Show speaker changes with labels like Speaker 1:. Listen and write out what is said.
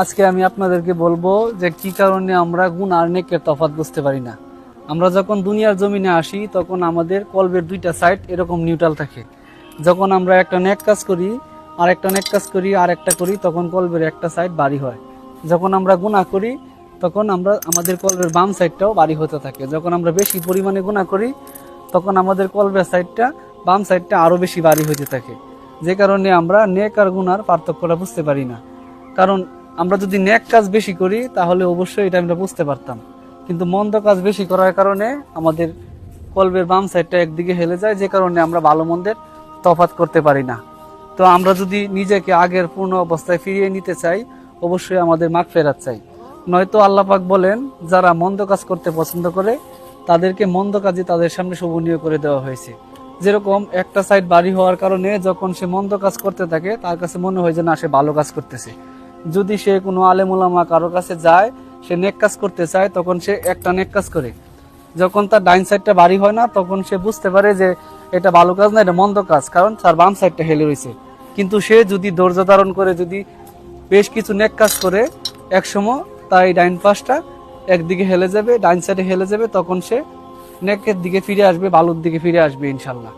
Speaker 1: আজকে আমি আপনাদেরকে বলবো যে কি কারণে আমরা গুণ আর নেকের তফাৎ বুঝতে পারি না। আমরা যখন দুনিয়ার জমিনে আসি তখন আমাদের কলবের দুইটা সাইড এরকম নিউট্রাল থাকে। যখন আমরা একটা নেক কাজ করি আর একটা নেক কাজ করি আর একটা করি তখন কলবের একটা সাইড ভারী হয়। যখন আমরা গুনাহ করি তখন আমাদের কলবের বাম সাইডটাও ভারী হতে থাকে। যখন আমরা বেশি পরিমাণে গুনাহ করি তখন আমাদের কলবের সাইডটা বাম সাইডটা আরো বেশি ভারী হতে থাকে। যে কারণে আমরা নেক আর গুনার পার্থক্যটা বুঝতে পারি না। কারণ আমরা যদি নেক কাজ বেশি করি তাহলে অবশ্যই এটা আমরা বুঝতে পারতাম, কিন্তু মন্দ কাজ বেশি করার কারণে আমাদের কলবের বাম সাইডটা একদিকে হেলে যায়, যে কারণে আমরা ভালো মন্দের তফাৎ করতে পারি না। তো আমরা যদি নিজেকে আগের পূর্ণ অবস্থায় ফিরিয়ে নিতে চাই অবশ্যই আমাদের মাগফিরাত চাই। নয়তো আল্লাহ পাক বলেন, যারা মন্দ কাজ করতে পছন্দ করে তাদেরকে মন্দ কাজে তাদের সামনে শোভনীয় করে দেওয়া হয়েছে। যেরকম একটা সাইড ভারী হওয়ার কারণে যখন সে মন্দ কাজ করতে থাকে তার কাছে মনে হয় যে না, সে ভালো কাজ করতেছে। যদি সে কোনো আলেম ওলামা কারো কাছে যায়, সে নেক কাজ করতে চায়, তখন সে একটা নেক কাজ করে। যখন তার ডাইন সাইডটা ভারী হয় না তখন সে বুঝতে পারে যে এটা ভালো কাজ না, এটা মন্দ কাজ, কারণ তার বাম সাইডটা হেলে রয়েছে। কিন্তু সে যদি ধৈর্য ধারণ করে যদি বেশ কিছু নেক কাজ করে, একসময় তার এই ডাইন পাশটা একদিকে হেলে যাবে, ডাইন সাইডে হেলে যাবে, তখন সে নেকের দিকে ফিরে আসবে, ভালোর দিকে ফিরে আসবে ইনশাল্লাহ।